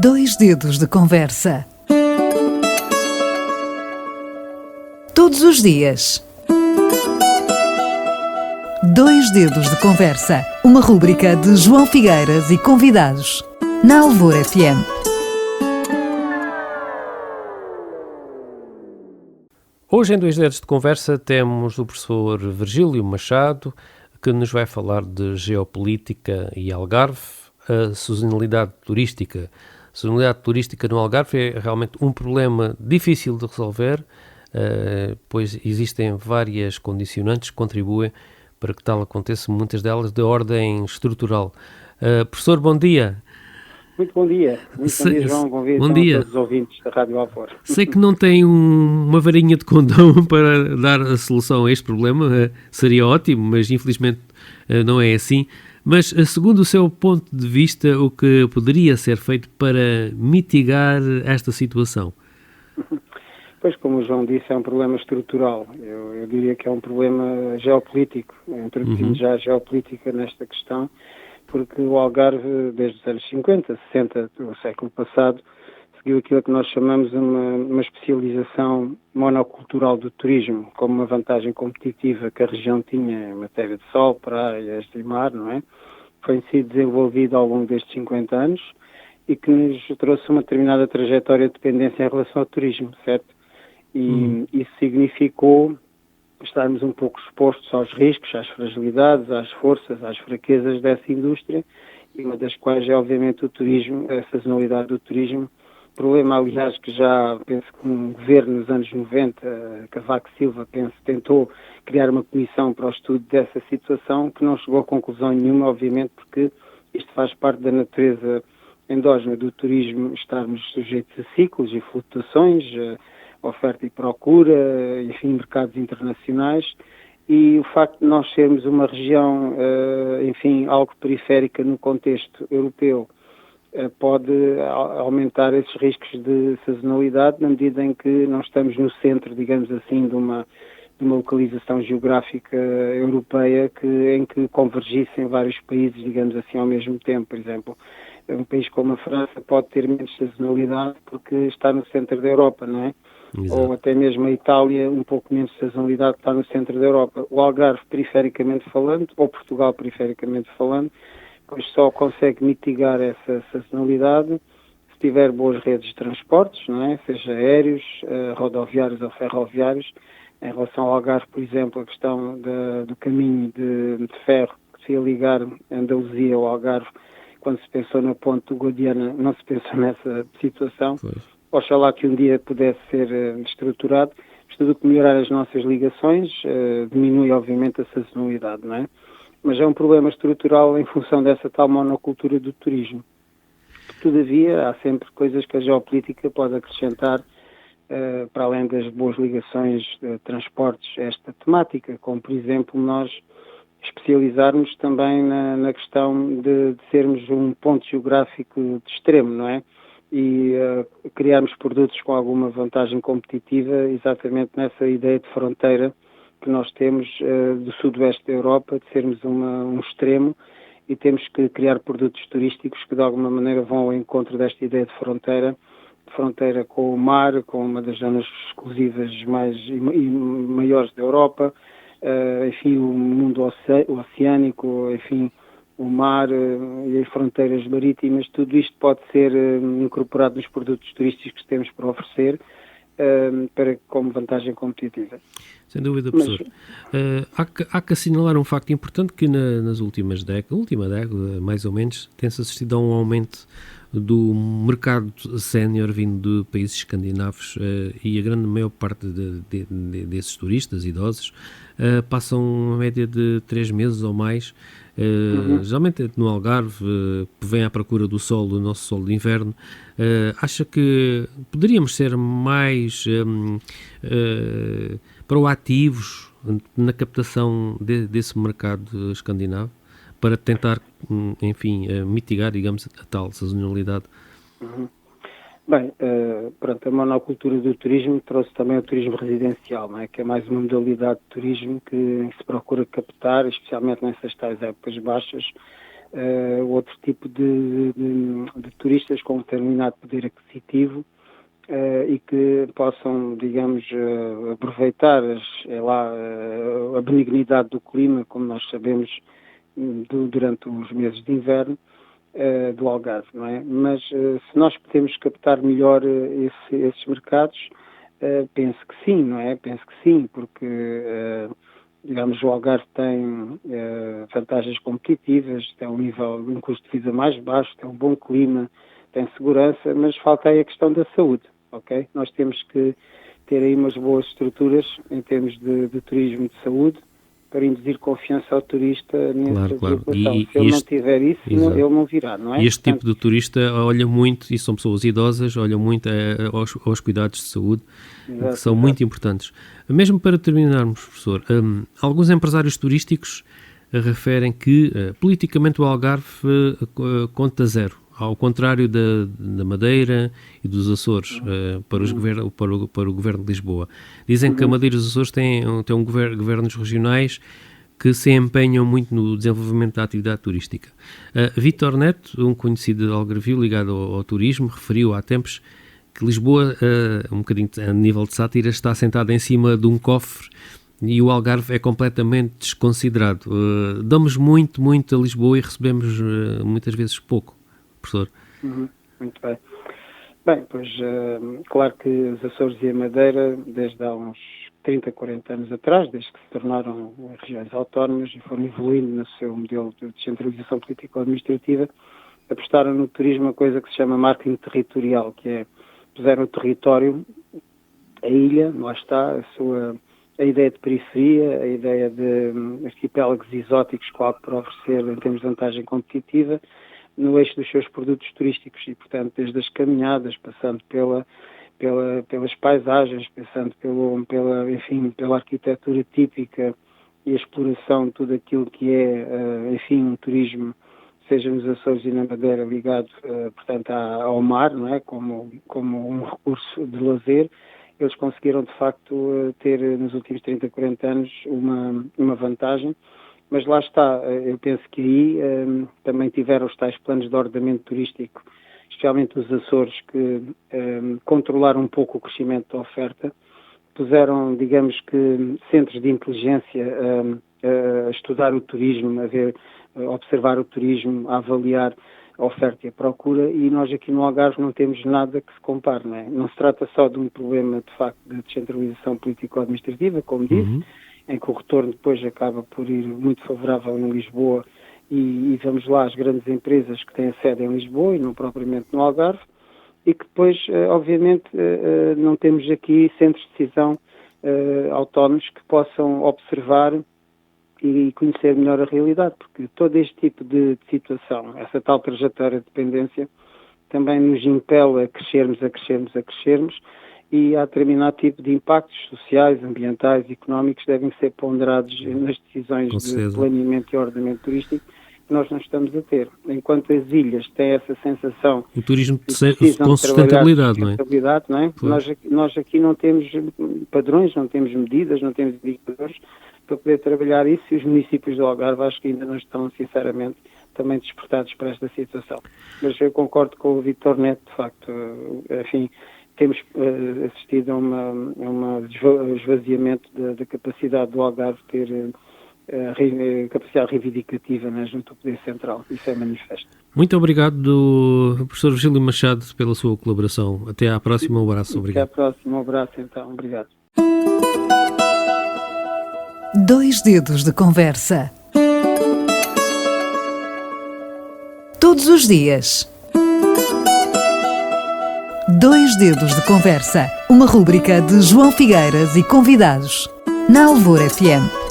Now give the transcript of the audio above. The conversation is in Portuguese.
Dois dedos de conversa. Todos os dias. Dois dedos de conversa. Uma rúbrica de João Figueiras e convidados. Na Alvor FM. Hoje em Dois Dedos de Conversa temos o professor Virgílio Machado, que nos vai falar de geopolítica e Algarve, a sazonalidade turística. A sazonalidade turística no Algarve é realmente um problema difícil de resolver, pois existem várias condicionantes que contribuem para que tal aconteça, muitas delas de ordem estrutural. Professor, bom dia. Muito bom dia. Muito bom dia, João. Bom dia a todos os ouvintes da Rádio Alvor. Sei que não tem uma varinha de condão para dar a solução a este problema. Seria ótimo, mas infelizmente não é assim. Mas, segundo o seu ponto de vista, o que poderia ser feito para mitigar esta situação? Pois, como o João disse, é um problema estrutural. Eu diria que é um problema geopolítico. Introduzimos já a geopolítica nesta questão, porque o Algarve, desde os anos 50, 60 do século passado, seguiu aquilo que nós chamamos uma especialização monocultural do turismo, como uma vantagem competitiva que a região tinha em matéria de sol, praias e mar, não é? Foi sido desenvolvido ao longo destes 50 anos e que nos trouxe uma determinada trajetória de dependência em relação ao turismo, certo? E isso significou estarmos um pouco expostos aos riscos, às fragilidades, às forças, às fraquezas dessa indústria, e uma das quais é, obviamente, o turismo, a sazonalidade do turismo. Problema, aliás, que já, penso que um governo nos anos 90, Cavaco Silva, tentou criar uma comissão para o estudo dessa situação, que não chegou a conclusão nenhuma, obviamente, porque isto faz parte da natureza endógena do turismo, estarmos sujeitos a ciclos e flutuações, oferta e procura, enfim, mercados internacionais, e o facto de nós sermos uma região, enfim, algo periférica no contexto europeu, pode aumentar esses riscos de sazonalidade na medida em que não estamos no centro, digamos assim, de uma localização geográfica europeia em que convergissem vários países, digamos assim, ao mesmo tempo. Por exemplo, um país como a França pode ter menos sazonalidade porque está no centro da Europa, não é? Exato. Ou até mesmo a Itália, um pouco menos sazonalidade, está no centro da Europa. O Algarve, perifericamente falando, ou Portugal, perifericamente falando, pois só consegue mitigar essa sazonalidade se tiver boas redes de transportes, não é? Seja aéreos, rodoviários ou ferroviários. Em relação ao Algarve, por exemplo, a questão do caminho de ferro que se ia ligar a Andaluzia ao Algarve, quando se pensou na ponte do Guadiana, não se pensou nessa situação. Pois. Oxalá que um dia pudesse ser estruturado. Isto tudo que melhorar as nossas ligações diminui, obviamente, a sazonalidade, não é? Mas é um problema estrutural em função dessa tal monocultura do turismo. Todavia, há sempre coisas que a geopolítica pode acrescentar para além das boas ligações de transportes a esta temática, como, por exemplo, nós especializarmos também na questão de sermos um ponto geográfico de extremo, não é? E criarmos produtos com alguma vantagem competitiva exatamente nessa ideia de fronteira que nós temos do sudoeste da Europa, de sermos um extremo, e temos que criar produtos turísticos que de alguma maneira vão ao encontro desta ideia de fronteira com o mar, com uma das zonas exclusivas mais e maiores da Europa, enfim, o mundo oceânico, enfim, o mar e as fronteiras marítimas. Tudo isto pode ser incorporado nos produtos turísticos que temos para oferecer, como vantagem competitiva. Sem dúvida, professor. Há que assinalar um facto importante que nas última década, mais ou menos, tem-se assistido a um aumento do mercado sénior vindo de países escandinavos, e a grande maior parte desses turistas idosos passam uma média de 3 meses ou mais, geralmente no Algarve, vem à procura do sol, do nosso sol de inverno. Acha que poderíamos ser mais proativos na captação desse mercado escandinavo para tentar, enfim, mitigar, digamos, a tal sazonalidade? Bem, pronto, a monocultura do turismo trouxe também o turismo residencial, não é? Que é mais uma modalidade de turismo que se procura captar, especialmente nessas tais épocas baixas, outro tipo de de turistas com um determinado poder aquisitivo e que possam, digamos, aproveitar a benignidade do clima, como nós sabemos, durante os meses de inverno do Algarve, não é? Mas se nós podemos captar melhor esses mercados, penso que sim, não é? Penso que sim, porque digamos, o Algarve tem vantagens competitivas, tem um custo de vida mais baixo, tem um bom clima, tem segurança, mas falta aí a questão da saúde, ok? Nós temos que ter aí umas boas estruturas em termos de turismo e de saúde para induzir confiança ao turista nessa deslocação. Se ele não tiver isso, ele não virá, não é? E este tipo de turista olha muito, e são pessoas idosas, olham muito aos cuidados de saúde, que são muito importantes. Mesmo para terminarmos, professor, alguns empresários turísticos referem que politicamente o Algarve conta zero, ao contrário da Madeira e dos Açores, para o Governo de Lisboa. Dizem que a Madeira e os Açores têm governos regionais que se empenham muito no desenvolvimento da atividade turística. Vítor Neto, um conhecido de Algarvio ligado ao turismo, referiu há tempos que Lisboa, um bocadinho a nível de sátira, está assentada em cima de um cofre e o Algarve é completamente desconsiderado. Damos muito a Lisboa e recebemos muitas vezes pouco. Professor. Muito bem. Bem, pois claro que os Açores e a Madeira, desde há uns 30, 40 anos atrás, desde que se tornaram regiões autónomas e foram evoluindo no seu modelo de descentralização político-administrativa, apostaram no turismo uma coisa que se chama marketing territorial, que é, puseram o território, a ilha, lá está, a ideia de periferia, a ideia de arquipélagos exóticos com algo para oferecer em termos de vantagem competitiva, no eixo dos seus produtos turísticos e, portanto, desde as caminhadas, passando pelas paisagens, passando pela arquitetura típica e a exploração de tudo aquilo que é, um turismo, seja nos Açores e na Madeira, ligado, portanto, ao mar, não é? Como um recurso de lazer. Eles conseguiram, de facto, ter, nos últimos 30, 40 anos, uma vantagem. Mas lá está, eu penso que aí também tiveram os tais planos de ordenamento turístico, especialmente os Açores, que controlaram um pouco o crescimento da oferta, puseram, digamos que, centros de inteligência a estudar o turismo, a observar o turismo, a avaliar a oferta e a procura, e nós aqui no Algarve não temos nada que se compare, não é? Não se trata só de um problema, de facto, de descentralização político-administrativa, como disse, em que o retorno depois acaba por ir muito favorável em Lisboa e vamos lá, as grandes empresas que têm a sede em Lisboa e não propriamente no Algarve, e que depois, obviamente, não temos aqui centros de decisão autónomos que possam observar e conhecer melhor a realidade, porque todo este tipo de situação, essa tal trajetória de dependência, também nos impele a crescermos, e há determinado tipo de impactos sociais, ambientais e económicos que devem ser ponderados nas decisões de planeamento e ordenamento turístico que nós não estamos a ter. Enquanto as ilhas têm essa sensação... O turismo com sustentabilidade, não é? Nós aqui não temos padrões, não temos medidas, não temos indicadores para poder trabalhar isso, e os municípios do Algarve acho que ainda não estão, sinceramente, também despertados para esta situação. Mas eu concordo com o Vítor Neto, de facto, temos assistido a um esvaziamento da capacidade do Algarve ter capacidade reivindicativa, né, junto ao Poder Central. Isso é manifesto. Muito obrigado, professor Virgílio Machado, pela sua colaboração. Até à próxima, um abraço. Obrigado. Até à próxima, um abraço então. Obrigado. 2 dedos de conversa. Todos os dias. 2 dedos de conversa. Uma rúbrica de João Figueiras e convidados. Na Alvor FM.